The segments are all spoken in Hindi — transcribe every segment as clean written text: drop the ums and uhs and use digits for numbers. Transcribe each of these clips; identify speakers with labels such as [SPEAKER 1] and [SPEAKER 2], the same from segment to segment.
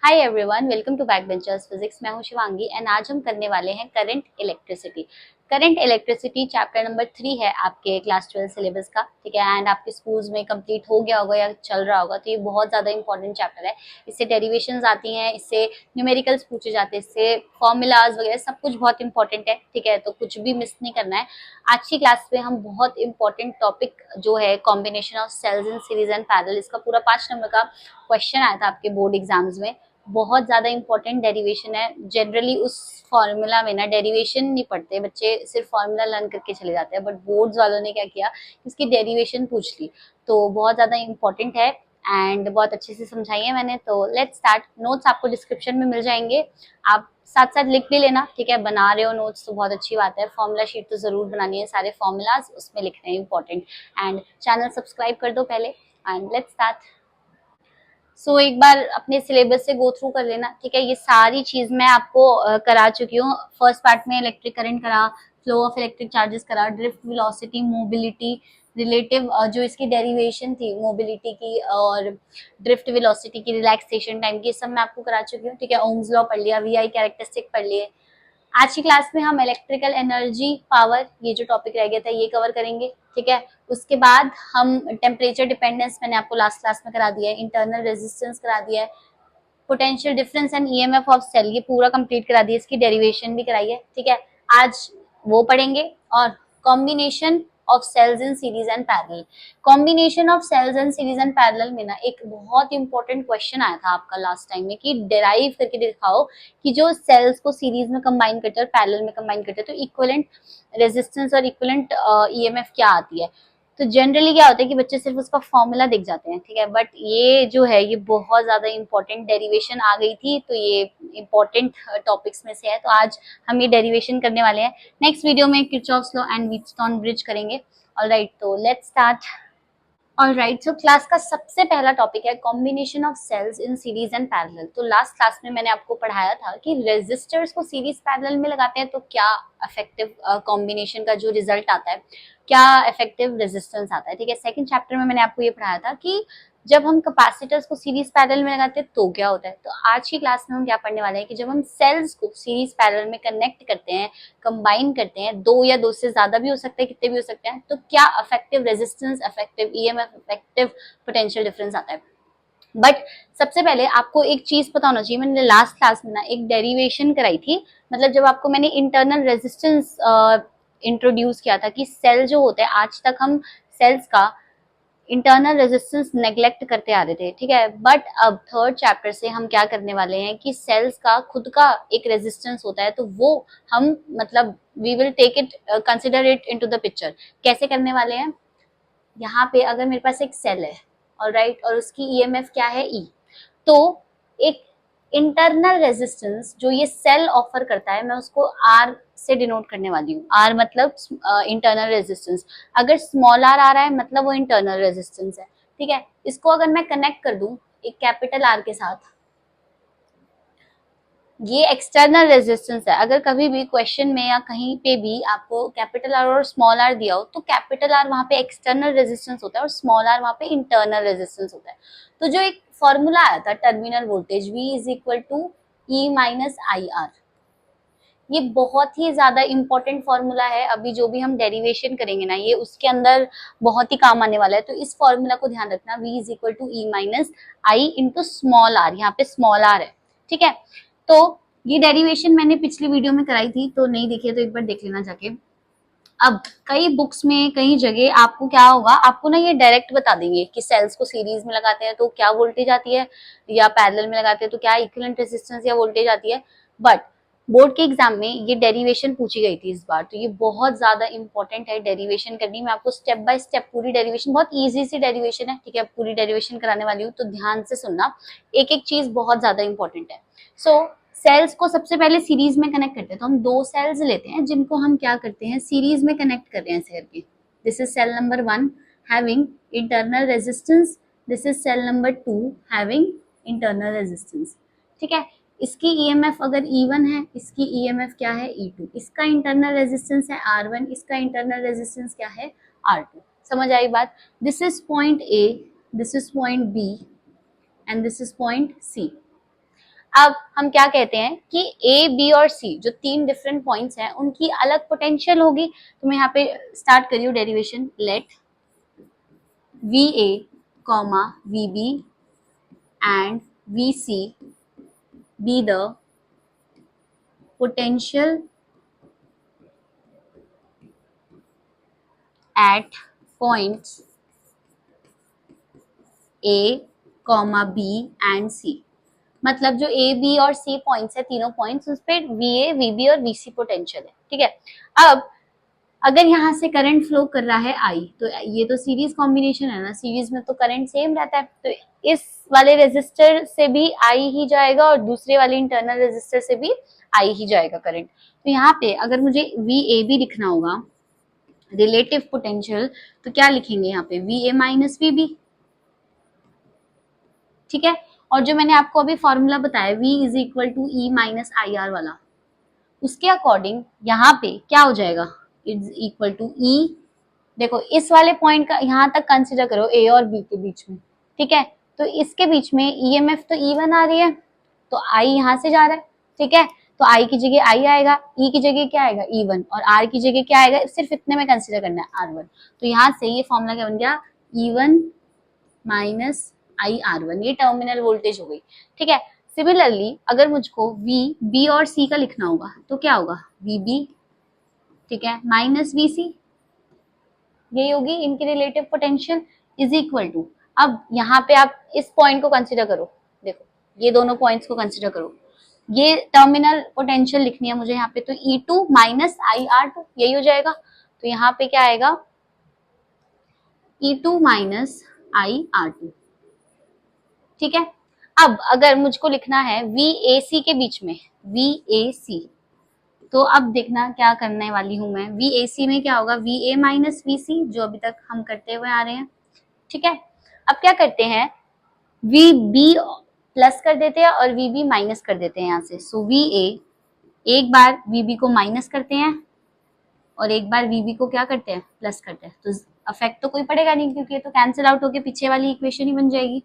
[SPEAKER 1] Hi everyone, welcome to back benchers physics. मैं हूं शिवांगी एंड आज हम करने वाले हैं current electricity. Current electricity chapter number 3 है आपके क्लास 12 सिलेबस का, ठीक है। एंड आपके स्कूल्स में कंप्लीट हो गया होगा या चल रहा होगा, तो ये बहुत ज्यादा इंपॉर्टेंट चैप्टर है। इससे डेरिवेशंस आती हैं, इससे न्यूमेरिकल्स पूछे जाते हैं, इससे फॉर्मूलाज वगैरह सब कुछ बहुत इंपॉर्टेंट है, ठीक है। तो कुछ भी मिस नहीं करना है। आज की क्लास में हम बहुत इंपॉर्टेंट टॉपिक जो है combination of cells in series and parallel, इसका पूरा 5 नंबर का क्वेश्चन आया था आपके बोर्ड एग्जाम्स में। बहुत ज्यादा इंपॉर्टेंट डेरिवेशन है। जनरली उस फॉर्मूला में ना डेरिवेशन नहीं पढ़ते बच्चे, सिर्फ फॉर्मूला लर्न करके चले जाते हैं, बट बोर्ड्स वालों ने क्या किया, इसकी डेरिवेशन पूछ ली। तो बहुत ज्यादा इंपॉर्टेंट है एंड बहुत अच्छे से समझाई है मैंने। तो लेट्स स्टार्ट। नोट्स आपको डिस्क्रिप्शन में मिल जाएंगे, आप साथ साथ लिख भी लेना, ठीक है। बना रहे हो नोट्स तो बहुत अच्छी बात है। फॉर्मूला शीट तो जरूर बनानी है, सारे फॉर्मूलाज उसमें लिखने हैं इंपॉर्टेंट। एंड चैनल सब्सक्राइब कर दो पहले। And let's start. एक बार अपने सिलेबस से गो थ्रू कर लेना, ठीक है। ये सारी चीज मैं आपको करा चुकी हूँ। फर्स्ट पार्ट में इलेक्ट्रिक करंट करा, फ्लो ऑफ इलेक्ट्रिक चार्जेस करा, ड्रिफ्ट वेलोसिटी, मोबिलिटी, रिलेटिव जो इसकी डेरिवेशन थी मोबिलिटी की और ड्रिफ्ट वेलोसिटी की, रिलैक्सेशन टाइम की, सब मैं आपको करा चुकी हूँ, ठीक है। ओम्स लॉ पढ़ लिया, वीआई कैरेक्टरिस्टिक पढ़ लिए। आज की क्लास में हम इलेक्ट्रिकल एनर्जी पावर, ये जो टॉपिक रह गया था ये कवर करेंगे, ठीक है। उसके बाद हम टेम्परेचर डिपेंडेंस मैंने आपको लास्ट क्लास में करा दिया है, इंटरनल रेजिस्टेंस करा दिया है, potential difference and EMF of cell ये पूरा कंप्लीट करा दिया, इसकी डेरिवेशन भी कराई है, ठीक है। आज वो पढ़ेंगे। और combination of cells in series and parallel. Combination of cells in series and parallel में ना एक बहुत इंपॉर्टेंट क्वेश्चन आया था आपका लास्ट टाइम में कि डिराइव करके दिखाओ कि जो सेल्स को सीरीज में कंबाइन करते हैं और पैरेलल में कंबाइन करते हैं तो इक्विवेलेंट रेजिस्टेंस और इक्विवेलेंट ईएमएफ क्या आती है। तो जनरली क्या होता है कि बच्चे सिर्फ उसका फॉर्मूला दिख जाते हैं, ठीक है। बट ये जो है ये बहुत ज्यादा इंपॉर्टेंट डेरिवेशन आ गई थी, तो ये इंपॉर्टेंट टॉपिक्स में से है। तो आज हम ये डेरिवेशन करने वाले हैं। नेक्स्ट वीडियो में Kirchhoff's law and Wheatstone bridge करेंगे। ऑलराइट, तो let's start. Alright, so class का सबसे पहला टॉपिक है combination of cells in series and parallel. तो लास्ट क्लास में मैंने आपको पढ़ाया था कि रेजिस्टर्स को सीरीज पैरेलल में लगाते हैं तो क्या इफेक्टिव कॉम्बिनेशन का जो रिजल्ट आता है, क्या इफेक्टिव रेजिस्टेंस आता है, ठीक है। सेकंड चैप्टर में मैंने आपको ये पढ़ाया था कि जब हम कैपेसिटर्स को सीरीज पैरेलल में लगाते हैं तो क्या होता है। तो आज की क्लास में हम क्या पढ़ने वाले हैं कि जब हम सेल्स को सीरीज पैरेलल में कनेक्ट करते हैं, कंबाइन करते हैं, दो या दो से ज्यादा भी हो सकते हैं, कितने भी हो सकते हैं, तो क्या effective resistance, effective EMF, effective potential difference आता है। बट सबसे पहले आपको एक चीज पता होना चाहिए, मैंने लास्ट क्लास में ना एक डेरिवेशन कराई थी। मतलब जब आपको मैंने इंटरनल रेजिस्टेंस इंट्रोड्यूस किया था कि सेल जो होते हैं, आज तक हम सेल्स का इंटरनल रेजिस्टेंस नेग्लेक्ट करते आ रहे थे, ठीक है। बट अब थर्ड चैप्टर से हम क्या करने वाले हैं कि सेल्स का खुद का एक रेजिस्टेंस होता है, तो वो हम मतलब we will take it, consider it into the picture. कैसे करने वाले हैं, यहाँ पे अगर मेरे पास एक सेल है, ऑलराइट, और उसकी ईएमएफ क्या है, ई, तो एक इंटरनल रेजिस्टेंस जो ये सेल ऑफर करता है, मैं उसको आर से डिनोट करने वाली हूँ। आर मतलब इंटरनल रेजिस्टेंस। अगर स्मॉल आर आ रहा है मतलब वो इंटरनल रेजिस्टेंस है, ठीक है। इसको अगर मैं कनेक्ट कर दूं एक कैपिटल आर के साथ, ये एक्सटर्नल रेजिस्टेंस है। अगर कभी भी क्वेश्चन में या कहीं पे भी आपको कैपिटल आर और स्मॉल आर दिया हो तो कैपिटल आर वहां पे एक्सटर्नल रेजिस्टेंस होता है और स्मॉल आर वहां पे इंटरनल रेजिस्टेंस होता है। तो जो एक फॉर्मूला आया था terminal voltage V is equal to E minus I R, ये बहुत ही ज्यादा इंपॉर्टेंट फॉर्मूला है। अभी जो भी हम डेरिवेशन करेंगे ना ये उसके अंदर बहुत ही काम आने वाला है। तो इस फॉर्मूला को ध्यान रखना, V is equal to E minus I into small R, यहाँ पे स्मॉल आर है, ठीक है। तो ये डेरिवेशन मैंने पिछली वीडियो में कराई थी, तो नहीं देखी तो एक बार देख लेना जाके। अब कई बुक्स में कई जगह आपको क्या होगा, आपको ना ये डायरेक्ट बता देंगे कि सेल्स को सीरीज में लगाते हैं तो क्या वोल्टेज आती है, या पैरेलल में लगाते हैं तो क्या इक्विवेलेंट रेजिस्टेंस या वोल्टेज आती है। बट बोर्ड के एग्जाम में ये डेरिवेशन पूछी गई थी इस बार, तो ये बहुत ज्यादा इंपॉर्टेंट है डेरिवेशन करनी। मैं आपको स्टेप बाय स्टेप पूरी डेरिवेशन, बहुत इजी सी डेरिवेशन है, ठीक है, पूरी डेरिवेशन कराने वाली हूँ, तो ध्यान से सुनना। एक एक चीज बहुत ज्यादा इंपॉर्टेंट है। सो सेल्स को सबसे पहले सीरीज में कनेक्ट करते हैं, तो हम दो सेल्स लेते हैं जिनको हम क्या करते हैं सीरीज में कनेक्ट कर रहे हैं ऐसे करके। This is cell number 1 having internal resistance, this is cell number 2 having internal resistance, ठीक है। इसकी ईएमएफ अगर E1 है, इसकी ईएमएफ क्या है E2, इसका इंटरनल रेजिस्टेंस है R1, इसका इंटरनल रेजिस्टेंस क्या है R2। समझ आई बात। This is point A, this is point B and this is point C। अब हम क्या कहते हैं कि ए बी और सी जो तीन डिफरेंट पॉइंट्स हैं उनकी अलग पोटेंशियल होगी। तो मैं यहाँ पे स्टार्ट करी हूँ derivation. Let V A comma V B and V C be the potential at points A comma B and C. मतलब जो ए बी और सी पॉइंट्स है, तीनों पॉइंट्स, उस पे वी ए वी बी और वी सी पोटेंशियल है। ठीक है। अब अगर यहाँ से करंट फ्लो कर रहा है आई, तो ये तो सीरीज कॉम्बिनेशन है ना, सीरीज में तो करंट सेम रहता है, तो इस वाले रेजिस्टर से भी आई ही जाएगा और दूसरे वाले इंटरनल रेजिस्टर से भी आई ही जाएगा करंट। तो यहाँ पे अगर मुझे वी ए बी लिखना होगा रिलेटिव पोटेंशियल, तो क्या लिखेंगे यहाँ पे V A minus V B. ठीक है। और जो मैंने आपको अभी फॉर्मूला बताया V is equal to E minus I R वाला, उसके अकॉर्डिंग यहाँ पे क्या हो जाएगा, इज इक्वल टू ई। देखो इस वाले पॉइंट का यहाँ तक कंसिडर करो ए और बी के बीच में। ठीक है। तो इसके बीच में ईएमएफ तो E1 आ रही है, तो आई यहाँ से जा रहा है। ठीक है। तो आई की जगह आई आएगा, ई की जगह क्या आएगा E1, और आर की जगह क्या आएगा, सिर्फ इतने में कंसिडर करना है R1। तो यहाँ से ये फॉर्मूला क्या बन गया, E1 minus I are one, ये टर्मिनल वोल्टेज हो गई। ठीक है। सिमिलरली अगर मुझको वी बी और सी का लिखना होगा तो क्या होगा, वी बी, ठीक है, माइनस वी सी, यही होगी इनकी relative potential, is equal to. अब यहाँ पे आप इस पॉइंट को कंसिडर करो, देखो ये दोनों पॉइंट्स को कंसिडर करो, ये टर्मिनल पोटेंशियल लिखनी है मुझे यहाँ पे, तो E2 minus I R to, यही हो जाएगा। तो यहाँ पे क्या आएगा, E2 minus I R to. ठीक है। अब अगर मुझको लिखना है VAC के बीच में, VAC, तो अब देखना क्या करने वाली हूं मैं, VAC में क्या होगा, VA माइनस VC, जो अभी तक हम करते हुए आ रहे हैं। ठीक है। अब क्या करते हैं, VB प्लस कर देते हैं और VB माइनस कर देते हैं यहाँ से। सो VA, एक बार VB को माइनस करते हैं और एक बार VB को क्या करते हैं, प्लस करते हैं, तो अफेक्ट तो कोई पड़ेगा नहीं क्योंकि ये तो कैंसिल आउट होके पीछे वाली इक्वेशन ही बन जाएगी।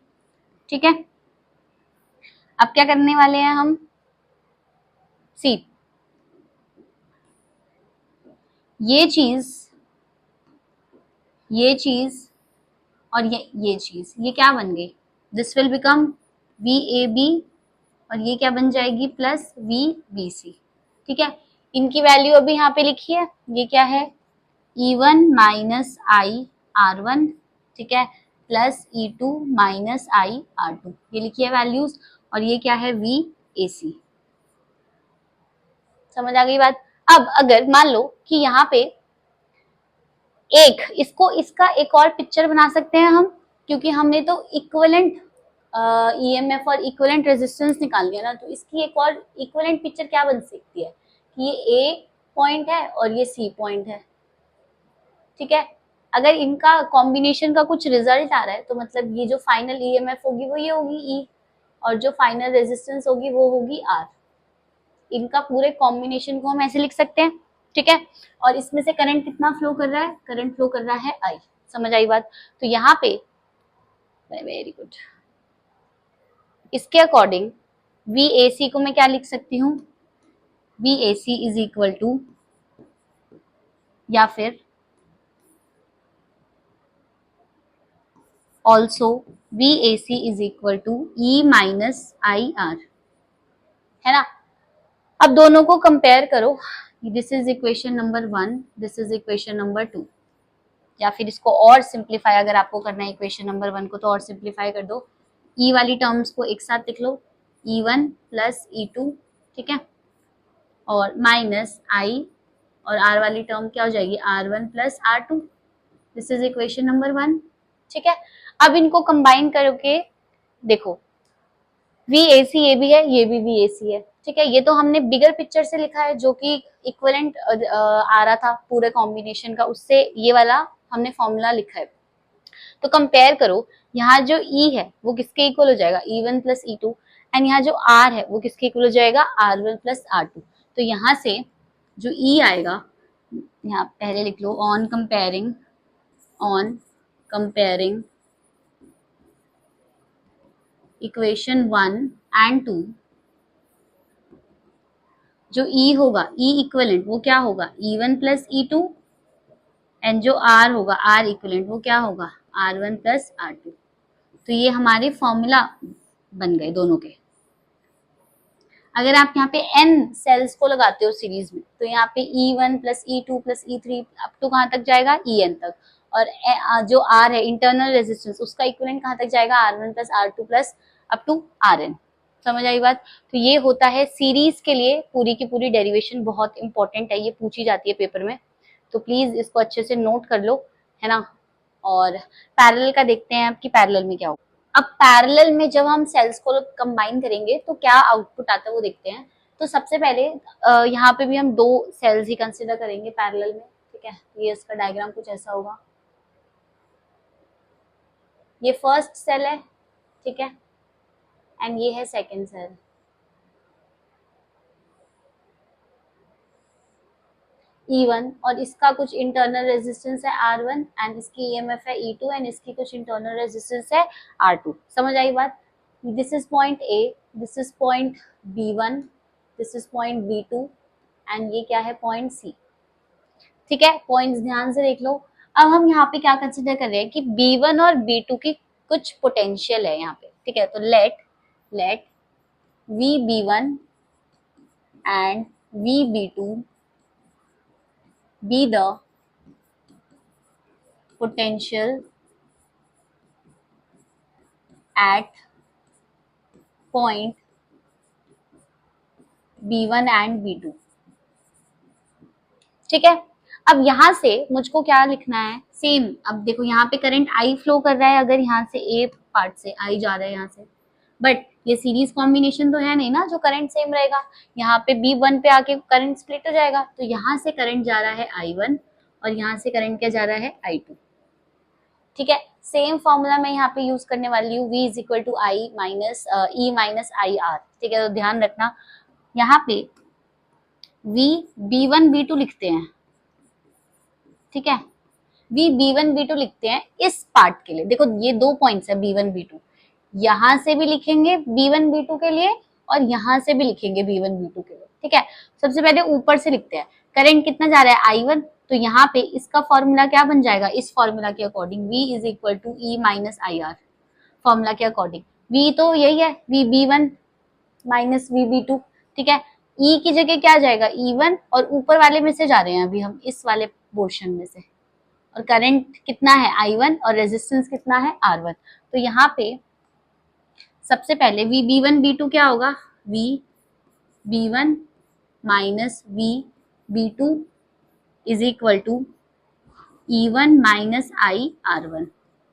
[SPEAKER 1] ठीक है। अब क्या करने वाले हैं हम, सी, ये चीज और ये चीज, ये क्या बन गई, this will become V A B, और ये क्या बन जाएगी, प्लस वी बी सी। ठीक है। इनकी वैल्यू अभी यहाँ पे लिखी है, ये क्या है, E1 minus I are one, ठीक है, plus E2 minus I R two, ये लिखी है वैल्यूज, और ये क्या है, वी ए सी। समझ आ गई बात। अब अगर मान लो कि यहाँ पे एक इसको, इसका एक और पिक्चर बना सकते हैं हम, क्योंकि हमने तो इक्विवेलेंट ईएमएफ और इक्विवेलेंट रेजिस्टेंस निकाल लिया ना, तो इसकी एक और इक्विवेलेंट पिक्चर क्या बन सकती है कि ये ए पॉइंट है और ये सी पॉइंट है। ठीक है। अगर इनका कॉम्बिनेशन का कुछ रिजल्ट आ रहा है तो मतलब ये जो फाइनल ईएमएफ होगी वो ये होगी ई, और जो फाइनल रेजिस्टेंस होगी वो होगी आर। इनका पूरे कॉम्बिनेशन को हम ऐसे लिख सकते हैं। ठीक है। और इसमें से करंट कितना फ्लो कर रहा है, करंट फ्लो कर रहा है आई। समझ आई बात। तो यहाँ पे वेरी गुड, इसके अकॉर्डिंग VAC को मैं क्या लिख सकती हूँ, VAC इज इक्वल टू, या फिर also VAC is equal to E minus I R, है ना। अब दोनों को कंपेयर करो, this is equation number 1, this is equation number 2, या फिर इसको और सिंप्लीफाई अगर आपको करना है इक्वेशन नंबर 1 को, तो और सिंप्लीफाई कर दो, ई वाली टर्म्स को एक साथ लिख लो, E1 प्लस E2, ठीक है, और माइनस आई, और आर वाली टर्म क्या हो जाएगी, R1 plus R2, this is equation number 1। ठीक है। अब इनको कंबाइन करके देखो, VAC ये भी है, ये भी VAC है। ठीक है। ये तो हमने बिगर पिक्चर से लिखा है जो कि इक्विवेलेंट आ रहा था पूरे कॉम्बिनेशन का, उससे ये वाला हमने फॉर्मूला लिखा है। तो कंपेयर करो, यहाँ जो E है वो किसके इक्वल हो जाएगा, E1 प्लस E2, एंड यहाँ जो R है वो किसके इक्वल हो जाएगा, R1 प्लस R2। तो यहाँ से जो E आएगा, यहाँ पहले लिख लो, ऑन कंपेयरिंग इक्वेशन 1 एंड 2, जो ई होगा, ई इक्विवेलेंट वो क्या होगा, E1 प्लस E2, एंड जो आर होगा, आर इक्विवेलेंट वो क्या होगा, R1 प्लस R2। तो ये हमारे फॉर्मूला बन गए दोनों के। अगर आप यहाँ पे n सेल्स को लगाते हो सीरीज में, तो यहाँ पे E1 plus E2 plus E3 up to कहाँ तक जाएगा, En तक। और जो R है इंटरनल रेजिस्टेंस, उसका इक्विवेलेंट कहाँ तक जाएगा, R1 plus R2 plus up to Rn। समझ आई बात। तो ये होता है सीरीज के लिए पूरी की पूरी डेरिवेशन, बहुत इंपॉर्टेंट है, ये पूछी जाती है पेपर में, तो प्लीज इसको अच्छे से नोट कर लो, है ना। और पैरेलल का देखते हैं आपकी पैरेलल में क्या होगा। अब पैरेलल में जब हम सेल्स को कंबाइन करेंगे तो क्या आउटपुट आता है वो देखते हैं। तो सबसे पहले यहाँ पे भी हम दो सेल्स ही कंसिडर करेंगे पैरेलल में, ठीक है। ये इसका डायग्राम कुछ ऐसा होगा, ये फर्स्ट सेल है, ठीक है, एंड ये है सेकेंड सेल। E1 और इसका कुछ इंटरनल रेजिस्टेंस है R1 एंड इसकी EMF है E2 एंड इसकी कुछ इंटरनल रेजिस्टेंस है R2। समझ आई बात। This is point A, this is point B1, this is point B2 and ये क्या है, पॉइंट C। ठीक है, पॉइंट्स ध्यान से देख लो। अब हम यहाँ पे क्या कंसिडर कर रहे हैं कि B1 और B2 की कुछ पोटेंशियल है यहाँ पे, ठीक है। तो let VB1 and VB2 be the potential at point B1 and B2। ठीक है। अब यहाँ से मुझको क्या लिखना है, सेम। अब देखो यहाँ पे करंट I फ्लो कर रहा है, अगर यहाँ से A पार्ट से I जा रहा है यहाँ से, बट ये सीरीज कॉम्बिनेशन तो है नहीं ना जो करंट सेम रहेगा। यहाँ पे B1 पे आके करंट स्प्लिट हो जाएगा, तो यहाँ से करंट जा रहा है I1 और यहाँ से करंट क्या जा रहा है, I2। ठीक है, सेम फॉर्मूला मैं यहाँ पे यूज करने वाली हूँ, V is equal to I minus E minus I R. ठीक है, तो ध्यान रखना यहाँ पे V B1 B2 लिखते हैं, ठीक है, V B1 B2 लिखते हैं इस पार्ट के लिए। देखो ये दो पॉइंट्स है B1 B2, यहाँ से भी लिखेंगे B1 B2 के लिए और यहाँ से भी लिखेंगे B1 B2 के लिए। ठीक है, सबसे पहले ऊपर से लिखते हैं, करंट कितना जा रहा है I1, तो यहाँ पे इसका फॉर्मूला क्या बन जाएगा, इस फॉर्मूला के according V is equal to E minus I R. Formula के अकॉर्डिंग V तो यही है, V B1 minus V B2। ठीक है, E की जगह क्या जाएगा, E1, और ऊपर वाले में से जा रहे हैं अभी हम इस वाले पोर्शन में से, और करंट कितना है I1 और रेजिस्टेंस कितना है R1। तो यहाँ पे सबसे पहले V B1 B2 क्या होगा, V B1 minus V B2 is equal to E1 minus I R1।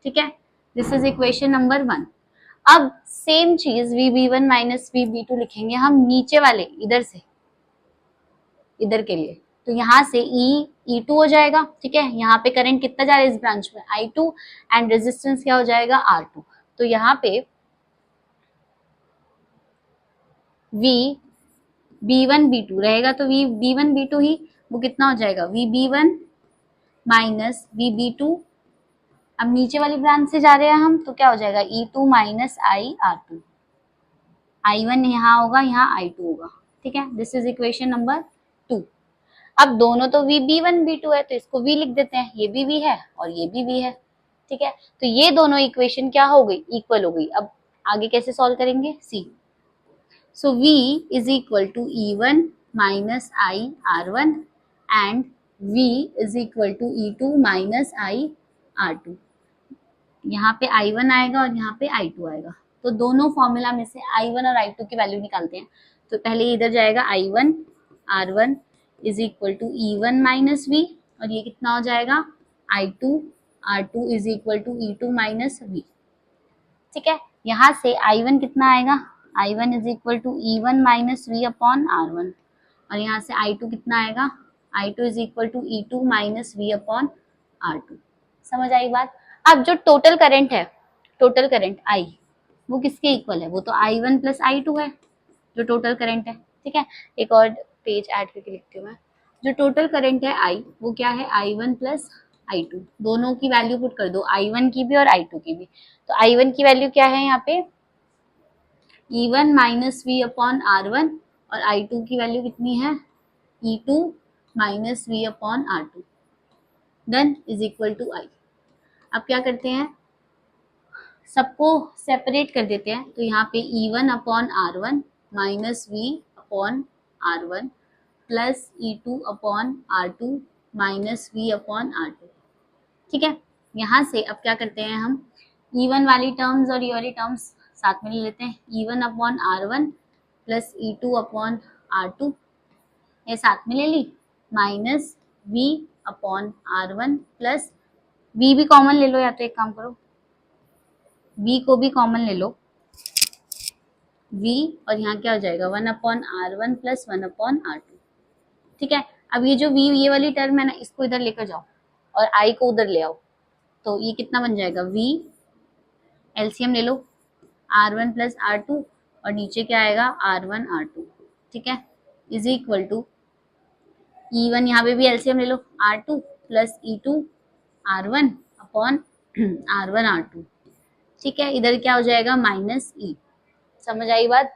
[SPEAKER 1] ठीक है, दिस इज इक्वेशन नंबर 1। अब सेम चीज V B1 minus V B2 लिखेंगे हम नीचे वाले इधर से, इधर के लिए, तो यहाँ से E2 हो जाएगा। ठीक है, यहाँ पे करंट कितना जा रहा है इस ब्रांच में, I2, एंड रेजिस्टेंस क्या हो जाएगा, R2। तो यहाँ पे V B1 B2 रहेगा, तो V B1 B2 ही वो कितना हो जाएगा, V B1 minus V B2। अब नीचे वाली ब्रांच से जा रहे हैं हम, तो क्या हो जाएगा, E2 minus I R2। I1 यहाँ होगा, यहाँ I2 होगा। ठीक है, दिस इज इक्वेशन नंबर 2। अब दोनों तो V B1 B2 है, तो इसको V लिख देते हैं, ये भी V है और ये भी V है। ठीक है, तो ये दोनों इक्वेशन क्या हो गई, इक्वल हो गई। अब आगे कैसे सॉल्व करेंगे, see. So V is equal to E1 minus I R1 and V is equal to E2 minus I R2। यहाँ पे I1 आएगा और यहाँ पे I2 आएगा, तो दोनों फॉर्मूला में से I1 और I2 की वैल्यू निकालते हैं। तो पहले इधर जाएगा I1 R1 is equal to E1 minus V, और ये कितना हो जाएगा, I2 R2 is equal to E2 minus V। ठीक है, यहाँ से I1 कितना आएगा, I1 is equal to E1 minus V upon R1, और यहाँ से I2 कितना आएगा, I2 is equal to E2 minus V upon R2। समझ आई बात। अब जो टोटल करंट है, टोटल करंट I, वो किसके इक्वल है, वो तो I1 प्लस I2 है, जो टोटल करंट है। ठीक है, एक और पेज ऐड करके लिखती हूँ मैं। जो टोटल करंट है I, वो क्या है, I1 प्लस I2। दोनों की वैल्यू पुट कर दो, I1 की भी और I2 की भी। तो I1 की वैल्यू क्या है यहाँ पे, E1 minus V upon R1, और I2 की वैल्यू कितनी है, E2 minus V upon R2 then is equal to I। अब क्या करते हैं, सबको सेपरेट कर देते हैं, तो यहाँ पे E1 upon R1 minus V upon R1 plus E2 upon R2 minus V upon R2। ठीक है, यहाँ से अब क्या करते हैं हम, E1 वाली टर्म्स और ये वाली टर्म्स साथ में ले लेते हैं, E1 upon R1 plus E2 upon R2 ये साथ में ले ली, minus V upon R1 plus V भी कॉमन ले लो, या तो एक काम करो V को भी कॉमन ले लो, V और यहाँ क्या हो जाएगा 1 upon R1 plus 1 upon R2। ठीक है, अब ये जो V ये वाली टर्म है ना, इसको इधर लेकर जाओ और I को उधर ले आओ, तो ये कितना बन जाएगा, V एलसीएम ले लो R1 प्लस R2 और नीचे क्या आएगा R1 R2। ठीक है, इज इक्वल टू E1 यहाँ पे भी एलसीएम ले लो R2 plus E2 R1 upon R1 R2। ठीक है, इधर क्या हो जाएगा माइनस E। समझ आई बात।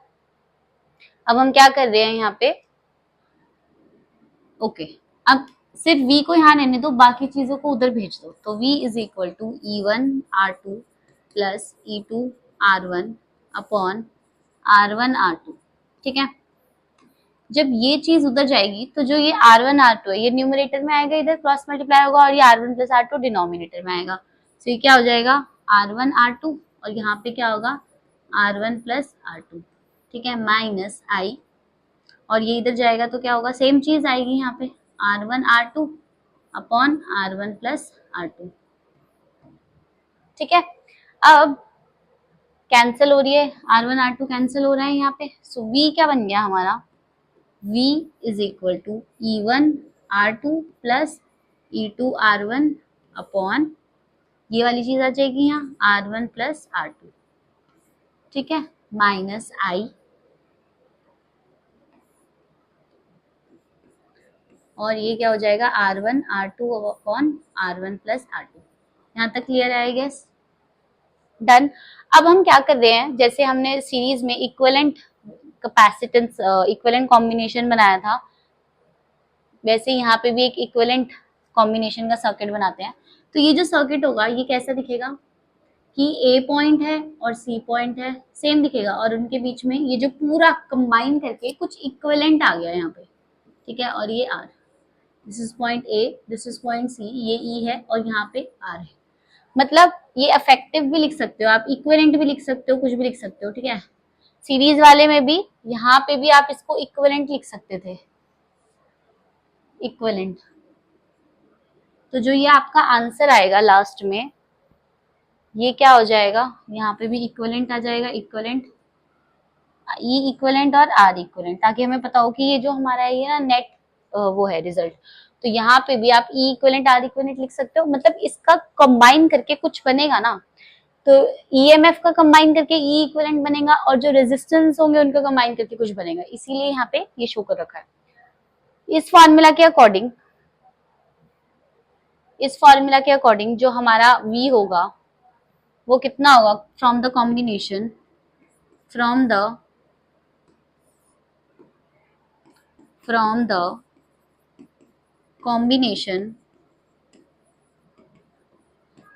[SPEAKER 1] अब हम क्या कर रहे हैं यहाँ पे, ओके अब सिर्फ V को यहाँ रहने दो, बाकी चीजों को उधर भेज दो, तो V is equal to E1 R2 plus E2 R1 upon R1 R2। ठीक है, जब ये चीज उधर जाएगी तो जो ये R1 R2 है ये न्यूमरेटर में आएगा, इधर क्रॉस मल्टीप्लाई होगा, और ये R1 प्लस R2 डिनोमिनेटर में आएगा, तो ये क्या हो जाएगा R1 R2 और यहाँ पे क्या होगा R1 प्लस R2। ठीक है, माइनस I और ये इधर जाएगा तो क्या होगा, सेम चीज आएगी यहाँ पे R1 R2 upon R1 plus R2। ठीक है, अब कैंसिल हो रही है, R1 R2 कैंसिल हो रहा है यहाँ पे, सो V क्या बन गया हमारा, V is equal to E1 R2 plus E2 R1 upon ये वाली चीज आ जाएगी यहाँ R1 प्लस R2। ठीक है, माइनस I और ये क्या हो जाएगा R1 R2 upon R1 plus R2। यहाँ तक क्लियर है आई गेस, डन। अब हम क्या कर रहे हैं, जैसे हमने सीरीज में इक्विवेलेंट कैपेसिटेंस इक्विवेलेंट कॉम्बिनेशन बनाया था, वैसे यहाँ पे भी एक इक्विवेलेंट कॉम्बिनेशन का सर्किट बनाते हैं। तो ये जो सर्किट होगा ये कैसा दिखेगा कि A पॉइंट है और C पॉइंट है, सेम दिखेगा, और उनके बीच में ये जो पूरा कंबाइन करके कुछ इक्विवेलेंट आ गया यहाँ पे। ठीक है, और ये R, this is point A, this is point C, ये E है और यहाँ पे R है। मतलब ये अफेक्टिव भी लिख सकते हो आप, इक्विवेलेंट भी लिख सकते हो, कुछ भी लिख सकते हो। ठीक है, सीरीज वाले में भी यहाँ पे भी आप इसको इक्विवेलेंट लिख सकते थे, इक्विवेलेंट। तो जो ये आपका आंसर आएगा लास्ट में, ये क्या हो जाएगा, यहाँ पे भी इक्विवेलेंट आ जाएगा, इक्विवेलेंट E इक्विवेलेंट और R इक्विवेलेंट, ताकि हमें पता हो कि ये जो हमारा है ये ना नेट वो है रिजल्ट। तो यहाँ पे भी आप E इक्विवेलेंट R इक्विवेलेंट लिख सकते हो, मतलब इसका कंबाइन करके कुछ बनेगा ना, तो EMF का कंबाइन करके E इक्विवेलेंट बनेगा, और जो रेजिस्टेंस होंगे उनका कंबाइन करके कुछ बनेगा, इसीलिए यहाँ पे ये शो कर रखा है। इस फॉर्मूला के अकॉर्डिंग जो हमारा V होगा वो कितना होगा, फ्रॉम द कॉम्बिनेशन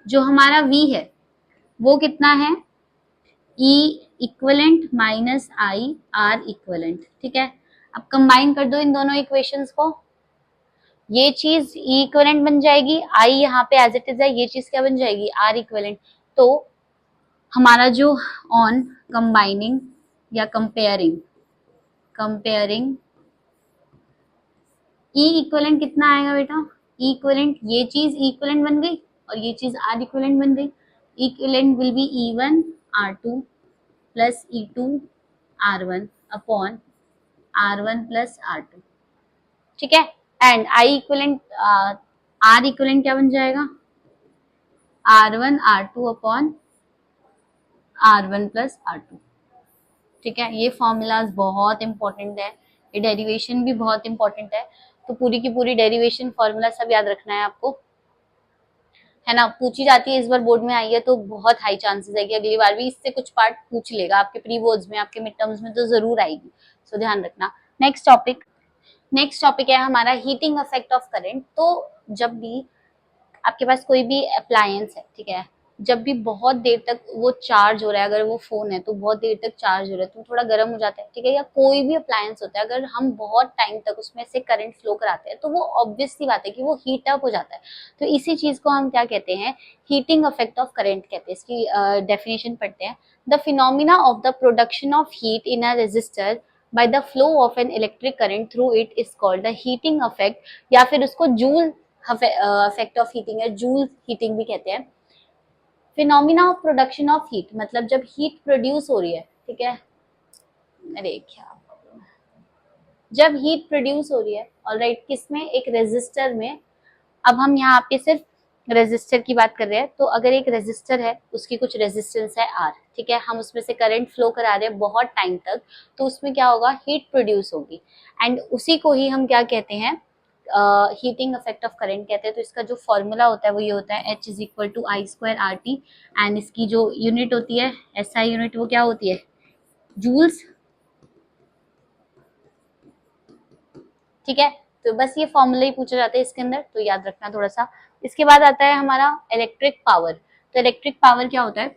[SPEAKER 1] जो हमारा V है वो कितना है, E equivalent minus I R equivalent. ठीक है, अब कंबाइन कर दो इन दोनों इक्वेशंस को, ये चीज E इक्विवेलेंट बन जाएगी, I यहाँ पे एज इट इज है, ये चीज क्या बन जाएगी R इक्विवेलेंट। तो हमारा जो ऑन कंबाइनिंग या कंपेयरिंग E इक्विवेलेंट कितना आएगा बेटा, E इक्विवेलेंट ये चीज E इक्विवेलेंट बन गई और ये चीज R इक्विवेलेंट बन गई। E equivalent will be E1 R2 plus E2 R1 upon R1 plus R2। ठीक है, and I equivalent R equivalent क्या बन जाएगा, R1 R2 upon R1 plus R2। ठीक है, ये फॉर्मूलाज बहुत इंपॉर्टेंट है, ये डेरिवेशन भी बहुत इंपॉर्टेंट है, तो पूरी की पूरी डेरिवेशन फॉर्मूला सब याद रखना है आपको, है ना। पूछी जाती है, इस बार बोर्ड में आई है तो बहुत हाई चांसेस है कि अगली बार भी इससे कुछ पार्ट पूछ लेगा, आपके प्री बोर्ड्स में, आपके मिड टर्म्स में तो जरूर आएगी, सो ध्यान रखना। नेक्स्ट टॉपिक है हमारा हीटिंग इफेक्ट ऑफ करंट। तो जब भी आपके पास कोई भी अप्लायंस है, ठीक है, जब भी बहुत देर तक वो चार्ज हो रहा है, अगर वो फोन है तो बहुत देर तक चार्ज हो रहा है तो थोड़ा गर्म हो जाता है, ठीक है, या कोई भी अप्लायंस होता है अगर हम बहुत टाइम तक उसमें से करंट फ्लो कराते हैं तो वो ऑब्वियस सी बात है कि वो हीट अप हो जाता है। तो इसी चीज को हम क्या कहते हैं, हीटिंग इफेक्ट ऑफ करंट कहते हैं। इसकी डेफिनेशन पढ़ते हैं। The phenomena of the production of heat in a resistor by the flow of an electric current through it is called the heating effect, या फिर उसको जूल इफेक्ट ऑफ हीटिंग है, जूल हीटिंग भी कहते हैं। Phenomena of production of heat मतलब जब हीट प्रोड्यूस हो रही है, ठीक है, अरे क्या, जब हीट प्रोड्यूस हो रही है, ऑलराइट, किसमें, एक रेजिस्टर में। अब हम यहाँ पे सिर्फ रेजिस्टर की बात कर रहे हैं। तो अगर एक रेजिस्टर है, उसकी कुछ रेजिस्टेंस है आर, ठीक है, हम उसमें से करंट फ्लो करा रहे हैं बहुत टाइम तक, तो उसमें क्या होगा, हीट प्रोड्यूस होगी। एंड उसी को ही हम क्या कहते हैं, हीटिंग इफेक्ट ऑफ करंट कहते हैं। तो इसका जो फॉर्मूला होता है वो ये होता है, H is equal to I square R T. And इसकी जो यूनिट होती है, SI यूनिट, वो क्या होती है, जूल्स, ठीक है। तो बस ये फॉर्मूला ही पूछा जाता है इसके अंदर, तो याद रखना थोड़ा सा। इसके बाद आता है हमारा इलेक्ट्रिक पावर। तो इलेक्ट्रिक पावर क्या होता है,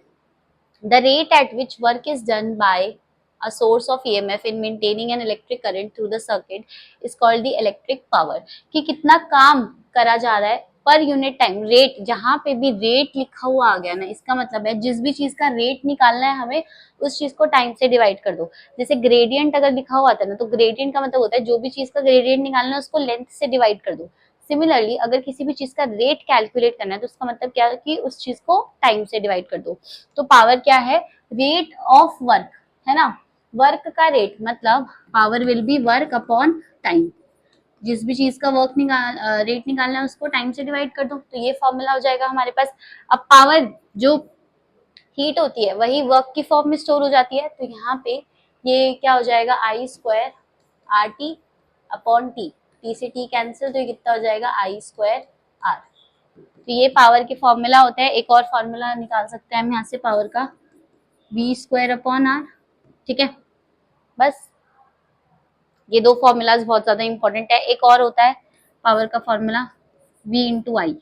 [SPEAKER 1] the rate at which work is done by a source of EMF in maintaining an electric current through the circuit is called the electric power। कि कितना काम करा जा रहा है पर यूनिट टाइम, रेट, जहां पे भी रेट लिखा हुआ आ गया ना, इसका मतलब है जिस भी चीज का रेट निकालना है हमें, उस चीज को टाइम से डिवाइड कर दो। जैसे ग्रेडियंट अगर लिखा हुआ था ना, तो ग्रेडियंट का मतलब होता है जो भी चीज का ग्रेडियंट निकालना है उसको लेंथ से डिवाइड कर दो। सिमिलरली अगर किसी भी चीज का रेट कैलकुलेट करना है तो उसका मतलब क्या है कि उस चीज को टाइम से डिवाइड कर दो। तो पावर क्या है, रेट ऑफ वर्क, है ना, वर्क का रेट, मतलब power will be work upon time. जिस भी चीज का वर्क रेट निकालना है उसको टाइम से डिवाइड कर दो, तो ये फॉर्मूला हो जाएगा हमारे पास। अब पावर जो हीट होती है वही वर्क की फॉर्म में स्टोर हो जाती है, तो यहाँ पे ये क्या हो जाएगा, I square R T upon T, T से टी कैंसिल, तो ये कितना हो जाएगा, आई स्क्वायर आर। तो ये पावर के फॉर्मूला होता है। एक और फॉर्मूला निकाल सकते हैं हम यहाँ से पावर का, वी स्क्वायर अपॉन आर, ठीक है। बस ये दो फॉर्मूलाज बहुत ज्यादा इंपॉर्टेंट है। एक और होता है पावर का फॉर्मूला, V इंटू आई।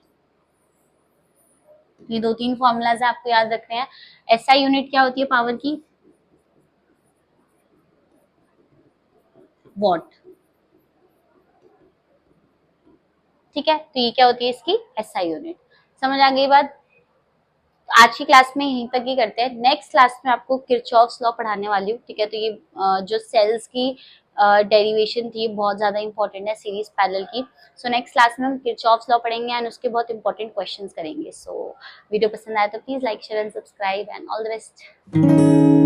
[SPEAKER 1] ये दो तीन फॉर्मूलाज है, आपको याद रखने हैं। SI यूनिट क्या होती है पावर की, वॉट, ठीक है। तो ये क्या होती है इसकी, SI यूनिट। समझ आ गई बात। आज की क्लास में यहीं तक ही करते हैं। नेक्स्ट क्लास में आपको किरचॉफ्स लॉ पढ़ाने वाली हूँ, ठीक है। तो ये जो सेल्स की डेरिवेशन थी बहुत ज्यादा इंपॉर्टेंट है सीरीज पैरेलल की। सो नेक्स्ट क्लास में हम किरचॉफ्स लॉ पढ़ेंगे एंड उसके बहुत इंपॉर्टेंट क्वेश्चंस करेंगे। सो वीडियो पसंद आए तो please like share and subscribe and all the best.